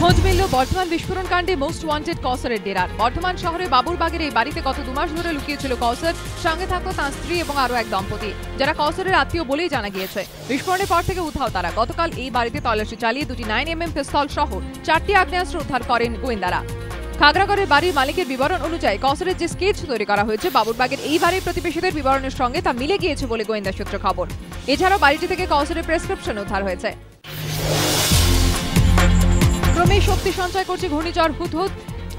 খোঁজ মিলল বর্ধমান বিস্ফোরণ কাণ্ডে মোস্ট ওয়ান্টেড কৌসরের ডেরার। বর্ধমান শহরে বাবুরবাগের এই বাড়িতে গত 2 মাস ধরে লুকিয়েছিল কৌসর, সঙ্গে থাকতো তাঁর স্ত্রী এবং আরও এক দম্পতি, যারা কৌসরের আত্মীয় বলেই জানা গিয়েছে। বিস্ফোরণের পর থেকে উধাও তারা। গতকাল এই বাড়িতে তল্লাশি চালিয়ে 2টি 9mm পিস্তল সহ 4টি আগ্নেয়াস্ত্র উদ্ধার করেন গোয়েন্দারা। খাগড়াগড়ের বাড়ির মালিকের বিবরণ অনুযায়ী কৌসরের যে স্কেচ তৈরি করা হয়েছে বাবুরবাগের এই বাড়ির প্রতিবেশীদের বিবরণের সঙ্গে তা মিলে গিয়েছে বলে গোয়েন্দা সূত্রে খবর। এছাড়াও বাড়িটি থেকে কৌসরের প্রেসক্রিপশন উদ্ধার হয়েছে। ক্রমেই শক্তি সঞ্চয় করছে ঘূর্ণিঝড় হুদহুদ।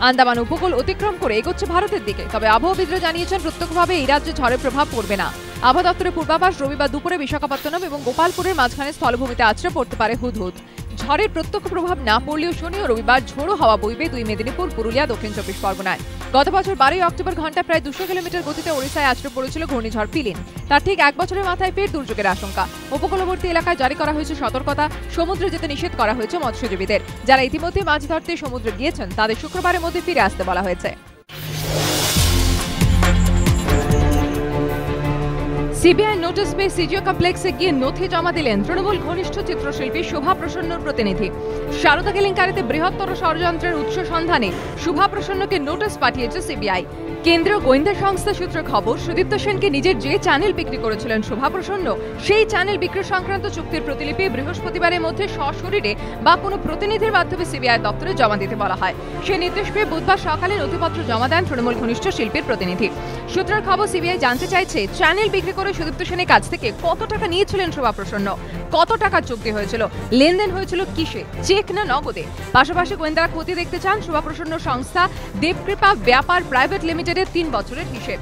আন্দামান উপকূল অতিক্রম করে এগোচ্ছে ভারতের দিকে। তবে আবহাওয়াবিদরা জানিয়েছেন প্রত্যক্ষভাবে এই রাজ্যে ঝড়ের প্রভাব পড়বে না। আবহাওয়া দপ্তরের পূর্বাভাস, রবিবার দুপুরে বিশাখাপত্তনম এবং গোপালপুরের মাঝখানে স্থলভূমিতে আছড়ে পড়তে পারে হুদহুদ। ঝড়ের প্রত্যক্ষ প্রভাব না পড়লেও শনি ও রবিবার ঝোড়ো হাওয়া বইবে 2 মেদিনীপুর, পুরুলিয়া, দক্ষিণ 24 পরগনায়। গত বছর 12 অক্টোবর ঘন্টায় প্রায় 200 কিলোমিটার গতিতে ওড়িশায় আছড়ে পড়েছিল ঘূর্ণিঝড় পিলিন। তার ঠিক 1 বছরের মাথায় ফের দুর্যোগের আশঙ্কা। উপকূলবর্তী এলাকায় জারি করা হয়েছে সতর্কতা। সমুদ্রে যেতে নিষেধ করা হয়েছে মৎস্যজীবীদের। যারা ইতিমধ্যে মাছ ধরতে সমুদ্রে গিয়েছেন তাদের শুক্রবারের মধ্যে ফিরে আসতে বলা হয়েছে। সিবিআই নোটিশ পেয়ে সিজিও কমপ্লেক্সে গিয়ে নথি জমা দিলেন তৃণমূল ঘনিষ্ঠ চিত্রশিল্পী শোভা প্রসন্নর প্রতিনিধি। সারদা কেলেঙ্কারিতে বৃহত্তর ষড়যন্ত্রের উৎস সন্ধানে শোভা প্রসন্নকে নোটিশ পাঠিয়েছে সিবিআই। কেন্দ্রীয় গোয়েন্দা সংস্থা সূত্রে খবর, সুদীপ্ত সেনকে নিজের যে চ্যানেল বিক্রি করেছিলেন শোভা প্রসন্ন, সেই চ্যানেল বিক্রি সংক্রান্ত চুক্তির প্রতিলিপি বৃহস্পতিবারের মধ্যে সশরীরে বা কোনো প্রতিনিধির মাধ্যমে সিবিআই দপ্তরে জমা দিতে বলা হয়। সেই নির্দেশ পেয়ে বুধবার সকালে নথিপত্র জমা দেন তৃণমূল ঘনিষ্ঠ শিল্পীর প্রতিনিধি। সূত্রের খবর, সিবিআই জানতে চাইছে চ্যানেল বিক্রি করে সুদীপ্ত সেনের কাছ থেকে কত টাকা নিয়েছিলেন শোভা প্রসন্ন, কত টাকা চুক্তি হয়েছিল, লেনদেন হয়েছিল কিসে, চেক না নগদে। পাশাপাশি গোয়েন্দারা খতিয়ে দেখতে চান শোভা প্রসন্ন সংস্থা দেবকৃপা ব্যাপার প্রাইভেট লিমিটেডের 3 বছরের হিসেব।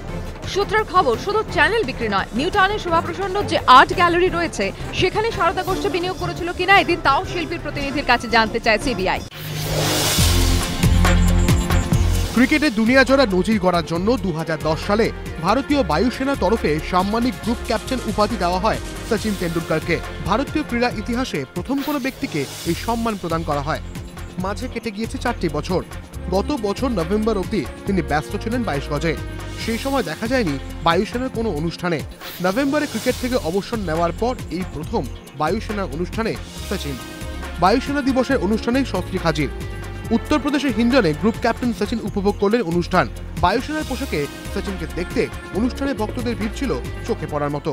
সূত্রের খবর, শুধু চ্যানেল বিক্রি নয়, নিউ টাউনে শোভা প্রসন্নর যে আর্ট গ্যালারি রয়েছে সেখানে সারদা গোষ্ঠী বিনিয়োগ করেছিল কিনা এদিন তাও শিল্পীর প্রতিনিধির কাছে জানতে চায় সিবিআই। ক্রিকেটে দুনিয়াজোড়া নজির গড়ার জন্য 2010 সালে ভারতীয় বায়ুসেনা তরফে সাম্মানিক গ্রুপ ক্যাপ্টেন উপাধি দেওয়া হয় সচিন তেন্ডুলকরকে। ভারতীয় ক্রীড়া ইতিহাসে প্রথম কোনো ব্যক্তিকে এই সম্মান প্রদান করা হয়। মাঝে কেটে গিয়েছে 4টি বছর। গত বছর নভেম্বর অবধি তিনি ব্যস্ত ছিলেন 22 গজে। সেই সময় দেখা যায়নি বায়ুসেনার কোনো অনুষ্ঠানে। নভেম্বরে ক্রিকেট থেকে অবসর নেওয়ার পর এই প্রথম বায়ুসেনার অনুষ্ঠানে সচিন। বায়ুসেনা দিবসের অনুষ্ঠানে সস্ত্রীক হাজির। উত্তরপ্রদেশের হিন্ডনে গ্রুপ ক্যাপ্টেন সচিন উপভোগ করলেন অনুষ্ঠান। বায়ুসেনার পোশাকে সচিনকে দেখতে অনুষ্ঠানে ভক্তদের ভিড় ছিল চোখে পড়ার মতো।